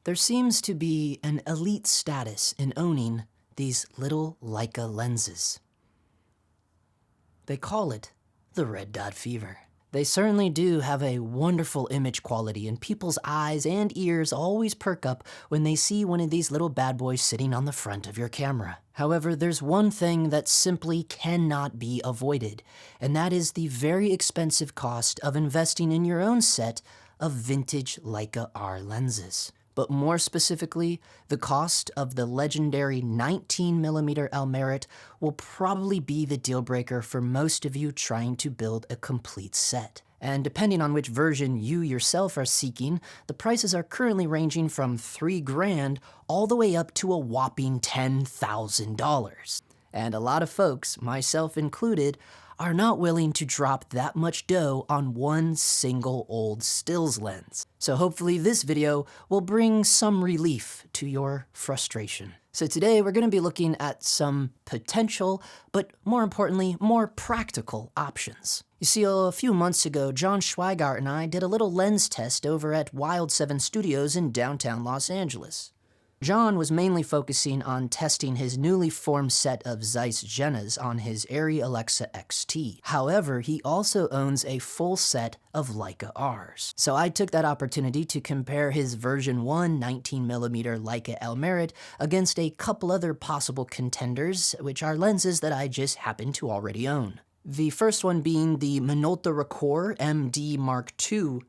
There seems to be an elite status in owning these little Leica lenses. They call it the red dot fever. They certainly do have a wonderful image quality, and people's eyes and ears always perk up when they see one of these little bad boys sitting on the front of your camera. However, there's one thing that simply cannot be avoided, and that is the very expensive cost of investing in your own set of vintage Leica R lenses. But more specifically, the cost of the legendary 19mm Elmarit will probably be the deal breaker for most of you trying to build a complete set. And depending on which version you yourself are seeking, the prices are currently ranging from $3,000 all the way up to a whopping $10,000. And a lot of folks, myself included, are not willing to drop that much dough on one single old stills lens. So hopefully this video will bring some relief to your frustration. So today we're going to be looking at some potential, but more importantly, more practical options. You see, a few months ago, John Schweigart and I did a little lens test over at Wild 7 Studios in downtown Los Angeles. John was mainly focusing on testing his newly formed set of Zeiss Genas on his Arri Alexa XT. However, he also owns a full set of Leica Rs. So I took that opportunity to compare his version 1 19mm Leica Elmarit against a couple other possible contenders, which are lenses that I just happen to already own. The first one being the Minolta Rokkor MDii Mark II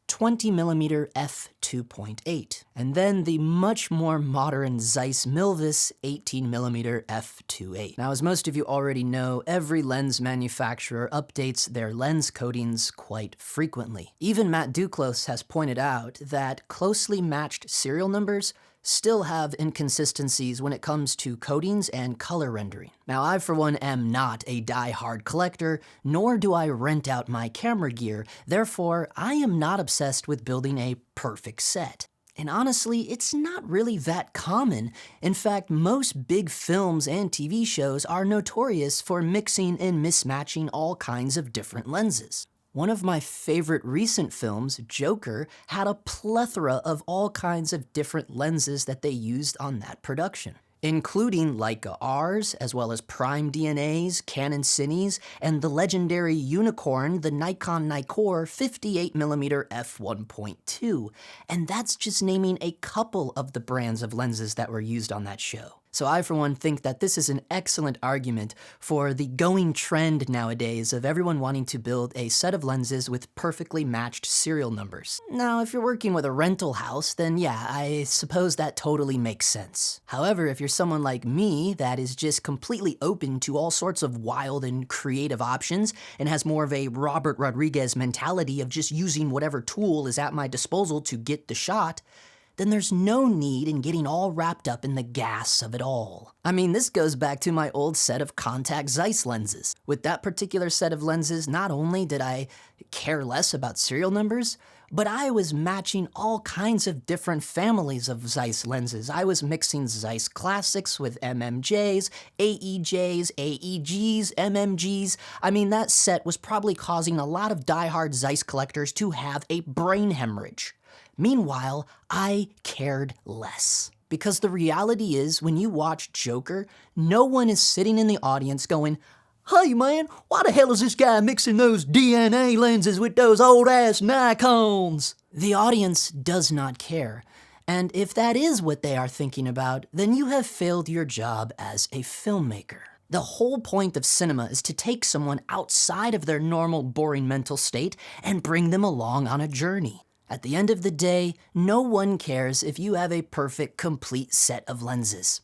20mm f2.8, and then the much more modern Zeiss Milvus 18mm f2.8. Now, as most of you already know, every lens manufacturer updates their lens coatings quite frequently. Even Matt Duclos has pointed out that closely matched serial numbers still have inconsistencies when it comes to coatings and color rendering. Now, I for one am not a die-hard collector, nor do I rent out my camera gear, therefore I am not obsessed with building a perfect set. And honestly, it's not really that common. In fact, most big films and TV shows are notorious for mixing and mismatching all kinds of different lenses. One of my favorite recent films, Joker, had a plethora of all kinds of different lenses that they used on that production, including Leica Rs, as well as Prime DNAs, Canon Cines, and the legendary unicorn, the Nikon Nikkor 58mm f1.2. And that's just naming a couple of the brands of lenses that were used on that show. So I, for one, think that this is an excellent argument for the going trend nowadays of everyone wanting to build a set of lenses with perfectly matched serial numbers. Now, if you're working with a rental house, then yeah, I suppose that totally makes sense. However, if you're someone like me that is just completely open to all sorts of wild and creative options and has more of a Robert Rodriguez mentality of just using whatever tool is at my disposal to get the shot, then there's no need in getting all wrapped up in the gas of it all. I mean, this goes back to my old set of contact Zeiss lenses. With that particular set of lenses, not only did I care less about serial numbers, but I was matching all kinds of different families of Zeiss lenses. I was mixing Zeiss Classics with MMJs, AEJs, AEGs, MMGs. I mean, that set was probably causing a lot of diehard Zeiss collectors to have a brain hemorrhage. Meanwhile, I cared less. Because the reality is, when you watch Joker, no one is sitting in the audience going, "Hey man, why the hell is this guy mixing those DNA lenses with those old-ass Nikons?" The audience does not care. And if that is what they are thinking about, then you have failed your job as a filmmaker. The whole point of cinema is to take someone outside of their normal, boring mental state and bring them along on a journey. At the end of the day, no one cares if you have a perfect, complete set of lenses.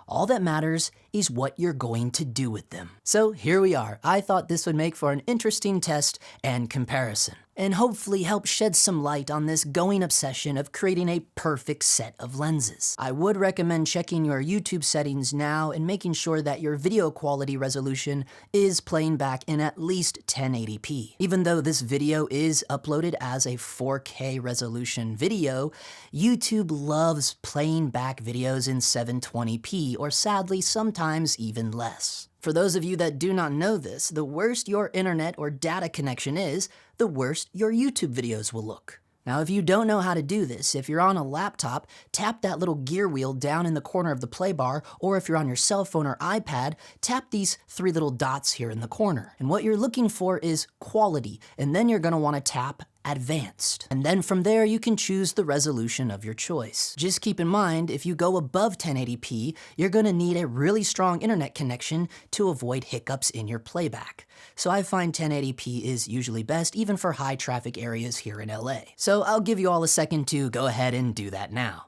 All that matters is what you're going to do with them. So here we are. I thought this would make for an interesting test and comparison, and hopefully help shed some light on this going obsession of creating a perfect set of lenses. I would recommend checking your YouTube settings now and making sure that your video quality resolution is playing back in at least 1080p. Even though this video is uploaded as a 4K resolution video, YouTube loves playing back videos in 720p, or sadly, sometimes even less. For those of you that do not know this, the worse your internet or data connection is, the worse your YouTube videos will look. Now, if you don't know how to do this, if you're on a laptop, tap that little gear wheel down in the corner of the play bar, or if you're on your cell phone or iPad, tap these 3 little dots here in the corner. And what you're looking for is quality, and then you're gonna wanna tap Advanced. And then from there, you can choose the resolution of your choice. Just keep in mind, if you go above 1080p, you're gonna need a really strong internet connection to avoid hiccups in your playback. So I find 1080p is usually best, even for high traffic areas here in LA. So I'll give you all a second to go ahead and do that now.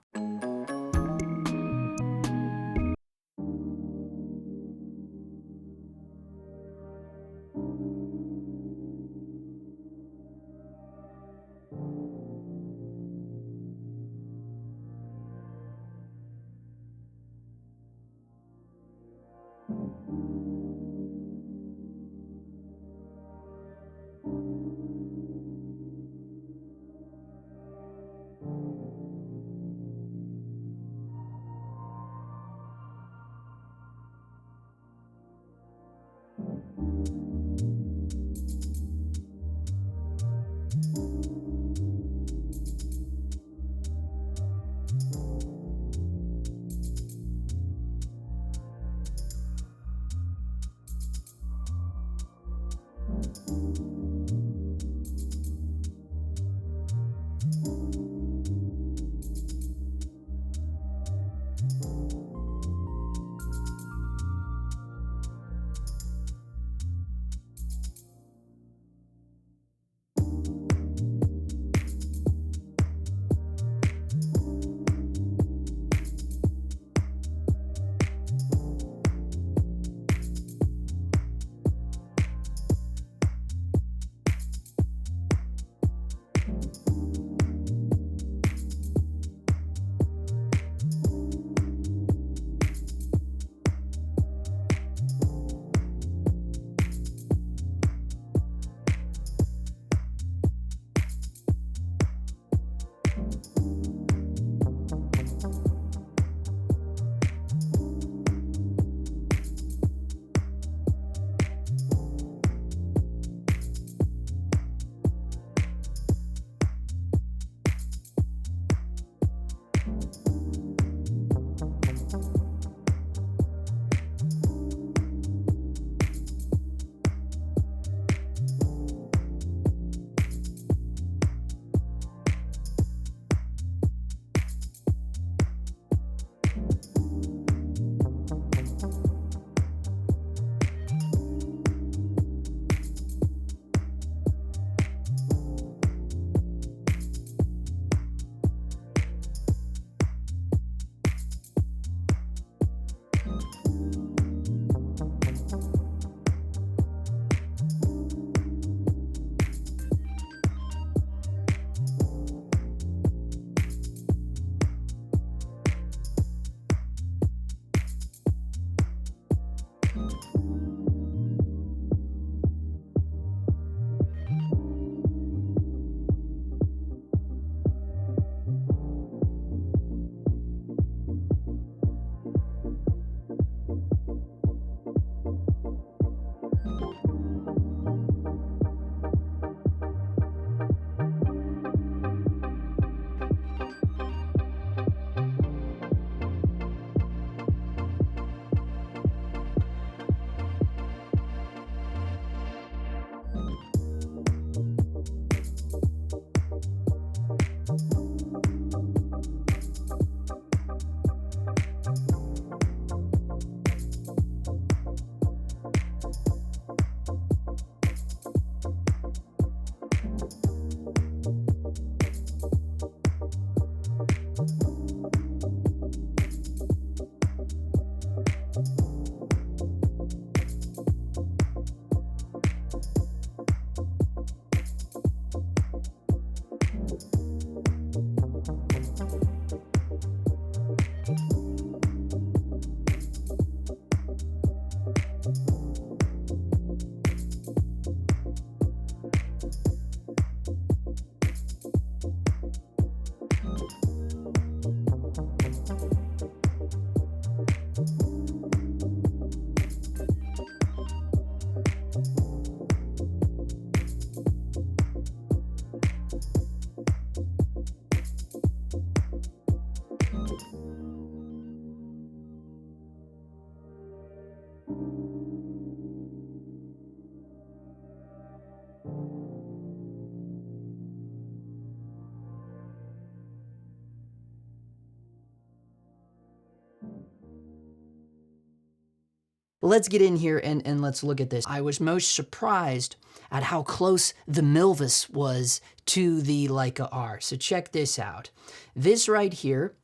Let's get in here and let's look at this. I was most surprised at how close the Milvus was to the Leica R. So check this out. This right here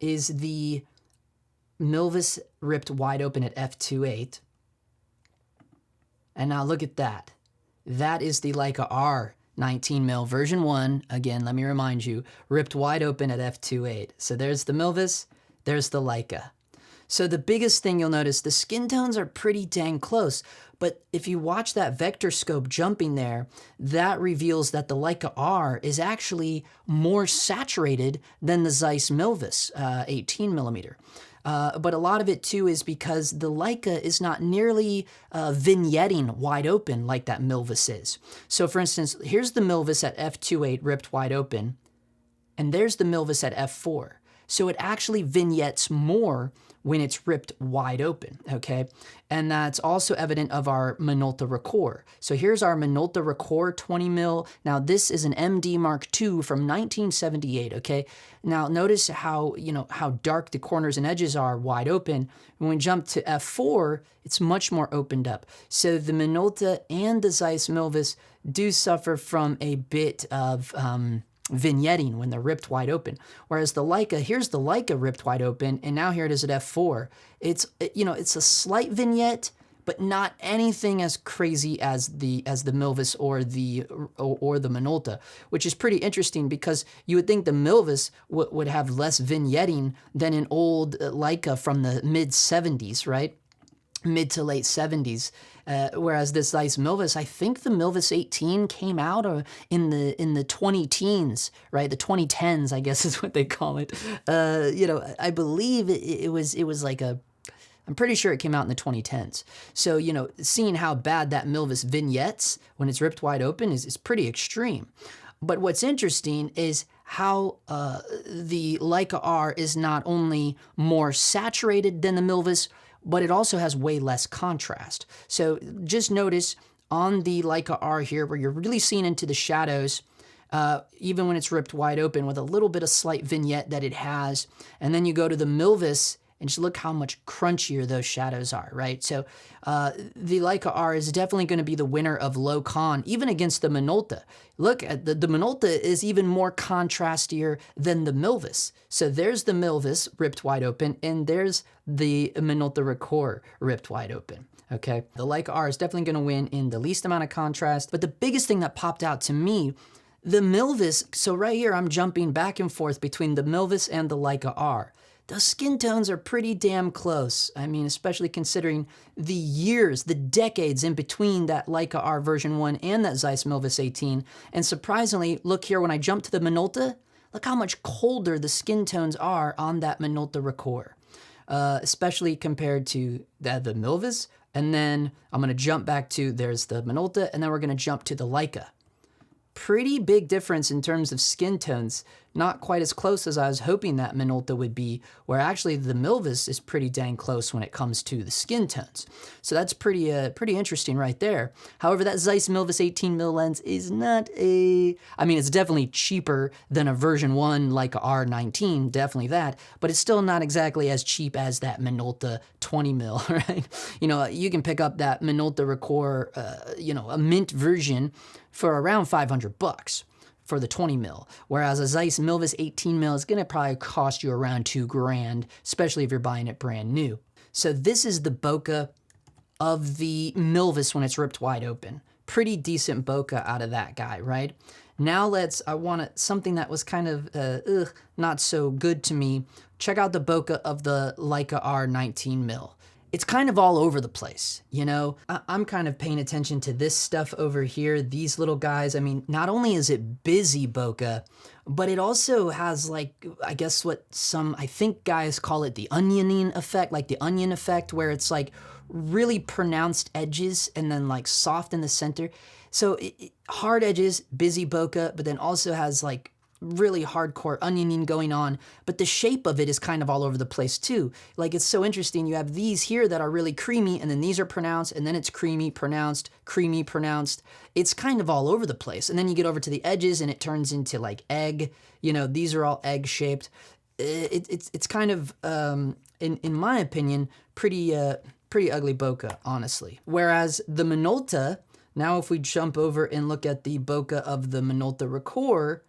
is the Milvus ripped wide open at f2.8. And now look at that. That is the Leica R 19mm version 1. Again, let me remind you, ripped wide open at f2.8. So there's the Milvus, there's the Leica. So the biggest thing you'll notice, the skin tones are pretty dang close, but if you watch that vector scope jumping there, that reveals that the Leica R is actually more saturated than the Zeiss Milvus 18mm. But a lot of it too is because the Leica is not nearly vignetting wide open like that Milvus is. So for instance, here's the Milvus at f2.8 ripped wide open, and there's the Milvus at f4. So it actually vignettes more when it's ripped wide open, okay? And that's also evident of our Minolta Rokkor. So here's our Minolta Rokkor 20mm. Now this is an MD Mark II from 1978, okay? Now notice how, how dark the corners and edges are wide open. When we jump to f4, it's much more opened up. So the Minolta and the Zeiss Milvus do suffer from a bit of vignetting when they're ripped wide open. Whereas the Leica, here's the Leica ripped wide open, and now here it is at f4. It's a slight vignette, but not anything as crazy as the Milvus or the Minolta, which is pretty interesting because you would think the Milvus would have less vignetting than an old Leica from the mid 70s, right? Mid to late 70s, whereas this Zeiss Milvus, I think the Milvus 18 came out in the 20 teens, right? The 2010s, I guess is what they call it. I believe it was like I'm pretty sure it came out in the 2010s. So, seeing how bad that Milvus vignettes when it's ripped wide open is pretty extreme. But what's interesting is how the Leica R is not only more saturated than the Milvus, but it also has way less contrast. So just notice on the Leica R here where you're really seeing into the shadows, even when it's ripped wide open with a little bit of slight vignette that it has. And then you go to the Milvus and just look how much crunchier those shadows are, right? So the Leica R is definitely going to be the winner of low con, even against the Minolta. Look, at the Minolta is even more contrastier than the Milvus. So there's the Milvus ripped wide open, and there's the Minolta Rokkor ripped wide open. Okay, the Leica R is definitely going to win in the least amount of contrast. But the biggest thing that popped out to me, the Milvus, so right here I'm jumping back and forth between the Milvus and the Leica R. The skin tones are pretty damn close. I mean, especially considering the years, the decades in between that Leica R version 1 and that Zeiss Milvus 18. And surprisingly, look here, when I jump to the Minolta, look how much colder the skin tones are on that Minolta Rokkor, especially compared to the Milvus. And then I'm gonna jump back to, there's the Minolta, and then we're gonna jump to the Leica. Pretty big difference in terms of skin tones. Not quite as close as I was hoping that Minolta would be, where actually the Milvus is pretty dang close when it comes to the skin tones. So that's pretty interesting right there. However, that Zeiss Milvus 18mm lens is not it's definitely cheaper than a version 1 like a R19, definitely that, but it's still not exactly as cheap as that Minolta 20mm, right? You can pick up that Minolta Rokkor, a mint version for around $500 for the 20mm, whereas a Zeiss Milvus 18mm is gonna probably cost you around $2,000, especially if you're buying it brand new. So this is the bokeh of the Milvus when it's ripped wide open. Pretty decent bokeh out of that guy, right? Now I want something that was kind of not so good to me. Check out the bokeh of the Leica R 19mm. It's kind of all over the place, I'm kind of paying attention to this stuff over here, these little guys. I mean, not only is it busy bokeh, but it also has I guess what I think guys call it the onioning effect, like the onion effect, where it's like really pronounced edges and then like soft in the center. So hard edges, busy bokeh, but then also has like really hardcore onioning going on, but the shape of it is kind of all over the place too. Like, it's so interesting. You have these here that are really creamy, and then these are pronounced, and then it's creamy, pronounced, creamy, pronounced. It's kind of all over the place. And then you get over to the edges and it turns into like egg. These are all egg shaped. It's kind of, in my opinion, pretty pretty ugly bokeh, honestly. Whereas the Minolta, now if we jump over and look at the bokeh of the Minolta Rokkor,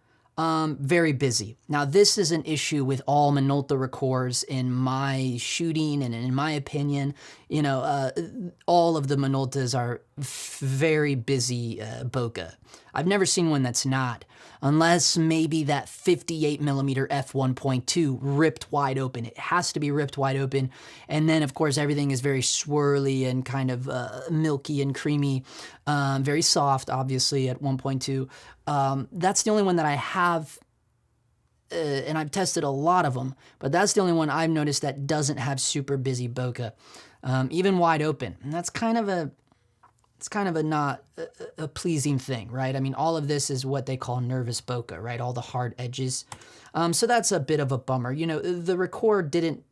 very busy. Now this is an issue with all Minolta Rokkors in my shooting and in my opinion. You know, all of the Minoltas are very busy bokeh. I've never seen one that's not, unless maybe that 58mm f1.2 ripped wide open. It has to be ripped wide open. And then of course everything is very swirly and kind of milky and creamy, very soft obviously at 1.2. That's the only one that I have, and I've tested a lot of them, but that's the only one I've noticed that doesn't have super busy bokeh, even wide open. And that's kind of a, it's kind of a not a pleasing thing, right? I mean, all of this is what they call nervous bokeh, right? All the hard edges. So that's a bit of a bummer. You know, the Rokkor didn't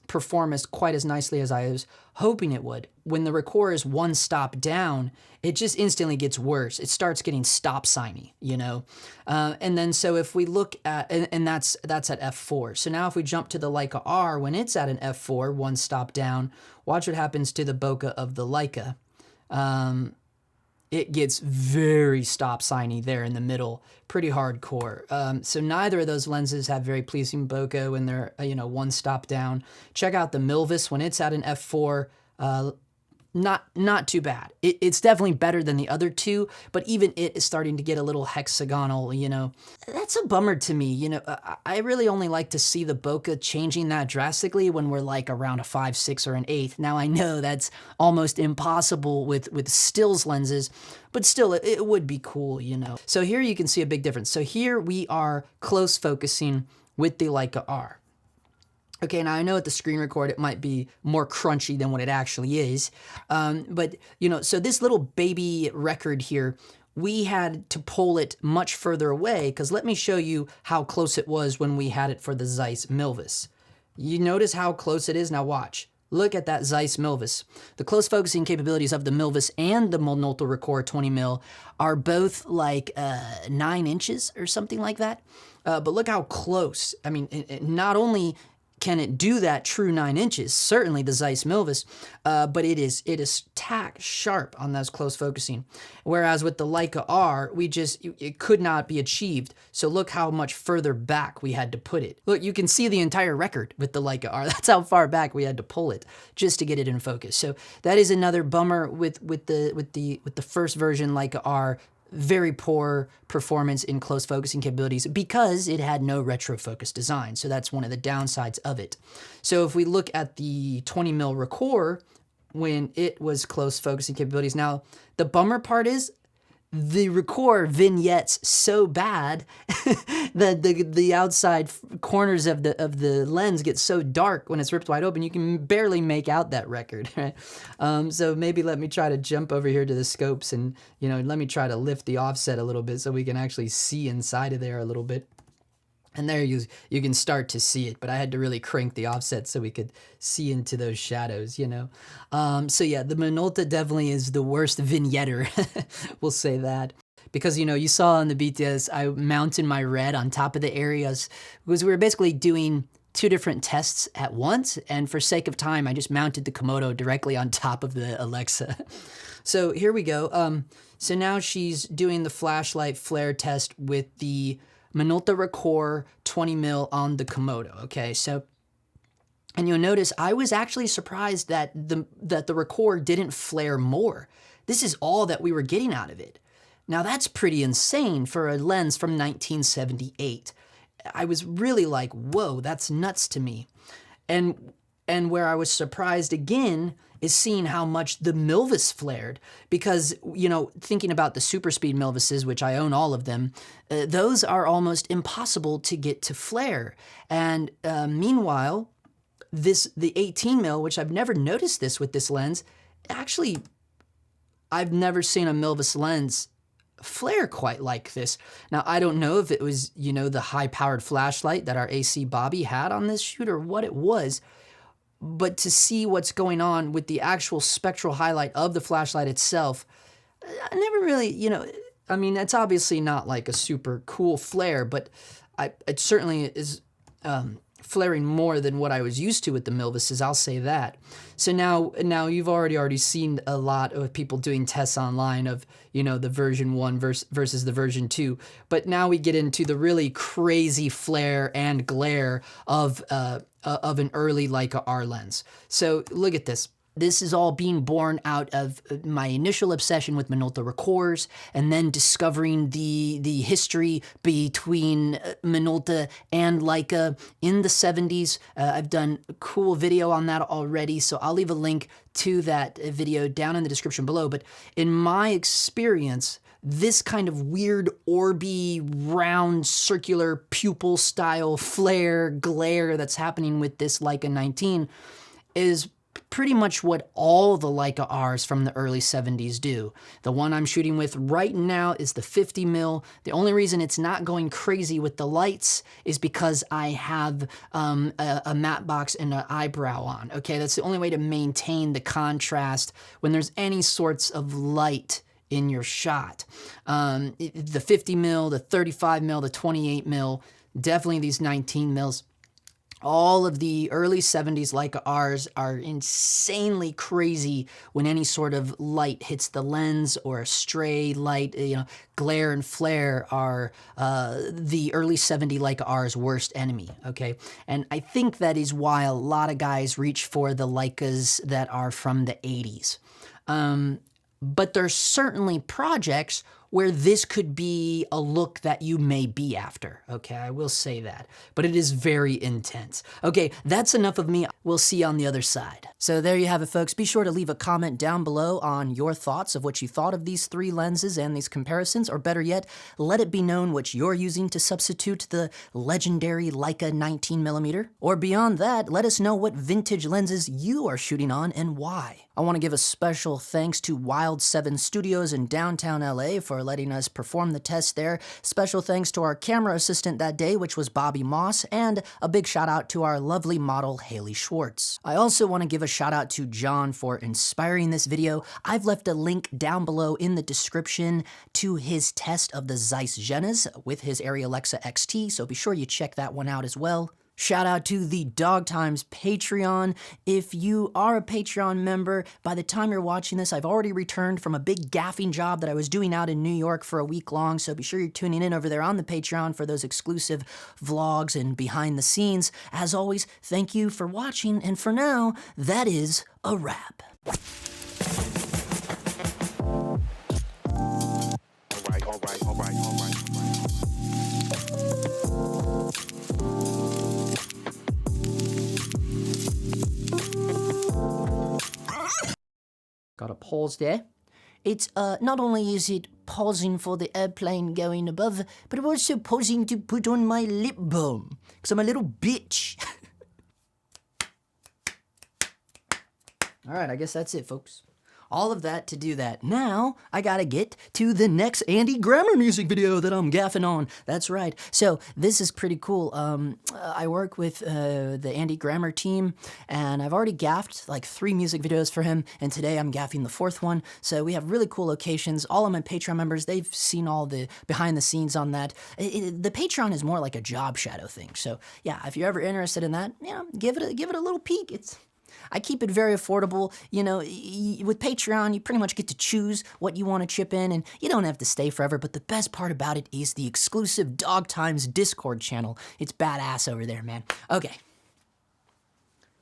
perform quite as nicely as I was hoping it would. When the Rokkor is one stop down, it just instantly gets worse. It starts getting stop signy, you know? And then so if we look at, and that's at f4. So now if we jump to the Leica R, when it's at an f4, one stop down, watch what happens to the bokeh of the Leica. It gets very stop signy there in the middle, pretty hardcore. So neither of those lenses have very pleasing bokeh when they're, you know, one stop down. Check out the Milvus when it's at an f4. Not too bad. It's definitely better than the other two, but even it is starting to get a little hexagonal, you know. That's a bummer to me, you know. I really only like to see the bokeh changing that drastically when we're like around a 5, 6, or an 8. Now I know that's almost impossible with stills lenses, but still it would be cool, you know. So here you can see a big difference. So here we are close focusing with the Leica R. Okay, now I know at the screen record it might be more crunchy than what it actually is, but you know, so this little baby record here, we had to pull it much further away, because let me show you how close it was when we had it for the Zeiss Milvus. You notice how close it is? Now watch. Look at that Zeiss Milvus. The close focusing capabilities of the Milvus and the Minolta Rokkor 20mm are both like 9 inches or something like that, but look how close. I mean, not only can it do that true 9 inches, certainly the Zeiss Milvus, but it is tack sharp on those close focusing. Whereas with the Leica R, it could not be achieved. So look how much further back we had to put it. Look, you can see the entire record with the Leica R. That's how far back we had to pull it just to get it in focus. So that is another bummer with the first version Leica R. Very poor performance in close focusing capabilities because it had no retrofocus design. So that's one of the downsides of it. So if we look at the 20mm Rokkor, when it was close focusing capabilities, now the bummer part is the Rokkor vignettes so bad that the outside corners of the lens get so dark when it's ripped wide open, you can barely make out that record, right? So maybe let me try to jump over here to the scopes and, you know, let me try to lift the offset a little bit so we can actually see inside of there a little bit. And there you can start to see it, but I had to really crank the offset so we could see into those shadows, you know. So yeah, the Minolta definitely is the worst vignetter, we'll say that. Because, you know, you saw on the BTS, I mounted my red on top of the areas, because we were basically doing 2 different tests at once, and for sake of time, I just mounted the Komodo directly on top of the Alexa. So here we go. So now she's doing the flashlight flare test with the Minolta Rokkor 20mm on the Komodo, okay? So, and you'll notice I was actually surprised that the Rokkor didn't flare more. This is all that we were getting out of it. Now that's pretty insane for a lens from 1978. I was really like, whoa, that's nuts to me. And where I was surprised again is seeing how much the Milvus flared, because, you know, thinking about the super speed Milvuses, which I own all of them, those are almost impossible to get to flare. And meanwhile, the 18mm, which I've never noticed this with this lens, actually, I've never seen a Milvus lens flare quite like this. Now, I don't know if it was, you know, the high-powered flashlight that our AC Bobby had on this shoot or what it was, but to see what's going on with the actual spectral highlight of the flashlight itself, I never really, you know, I mean, it's obviously not like a super cool flare, but it certainly is flaring more than what I was used to with the Milvuses, I'll say that. So now you've already seen a lot of people doing tests online of, you know, the version 1 versus the version 2. But now we get into the really crazy flare and glare of an early Leica R lens. So look at this. This is all being born out of my initial obsession with Minolta Rokkors, and then discovering the history between Minolta and Leica in the 70s. I've done a cool video on that already, so I'll leave a link to that video down in the description below. But in my experience, this kind of weird orby, round, circular, pupil style flare, glare that's happening with this Leica 19 is pretty much what all the Leica Rs from the early 70s do. The one I'm shooting with right now is the 50mm. The only reason it's not going crazy with the lights is because I have a matte box and an eyebrow on. Okay, that's the only way to maintain the contrast when there's any sorts of light in your shot. The 50mm, the 35mm, the 28mm, definitely these 19mm. All of the early 70s Leica Rs are insanely crazy when any sort of light hits the lens, or a stray light, you know, glare and flare are the early 70 Leica R's worst enemy, okay? And I think that is why a lot of guys reach for the Leicas that are from the 80s. But there's certainly projects where this could be a look that you may be after, okay? I will say that, but it is very intense. Okay, that's enough of me. We'll see you on the other side. So there you have it, folks. Be sure to leave a comment down below on your thoughts of what you thought of these 3 lenses and these comparisons, or better yet, let it be known what you're using to substitute the legendary Leica 19mm. Or beyond that, let us know what vintage lenses you are shooting on and why. I want to give a special thanks to Wild 7 Studios in downtown LA for letting us perform the test there. Special thanks to our camera assistant that day, which was Bobby Moss, and a big shout out to our lovely model, Haley Schwartz. I also want to give a shout out to John for inspiring this video. I've left a link down below in the description to his test of the Zeiss Genas with his Arri Alexa XT, so be sure you check that one out as well. Shout out to the Dog Times Patreon. If you are a Patreon member, by the time you're watching this, I've already returned from a big gaffing job that I was doing out in New York for a week long, so be sure you're tuning in over there on the Patreon for those exclusive vlogs and behind the scenes. As always, thank you for watching, and for now, that is a wrap. All right. Got a pause there. It's not only is it pausing for the airplane going above, but I'm also pausing to put on my lip balm, because I'm a little bitch. All right, I guess that's it, folks. All of that to do that. Now, I gotta get to the next Andy Grammer music video that I'm gaffing on. That's right. So, this is pretty cool. I work with the Andy Grammer team, and I've already gaffed like 3 music videos for him, and today I'm gaffing the 4th one. So, we have really cool locations. All of my Patreon members, they've seen all the behind the scenes on that. The Patreon is more like a job shadow thing. So, yeah, if you're ever interested in that, you know, give it a little peek. I keep it very affordable. You know, with Patreon, you pretty much get to choose what you want to chip in, and you don't have to stay forever, but the best part about it is the exclusive Dog Times Discord channel. It's badass over there, man. Okay.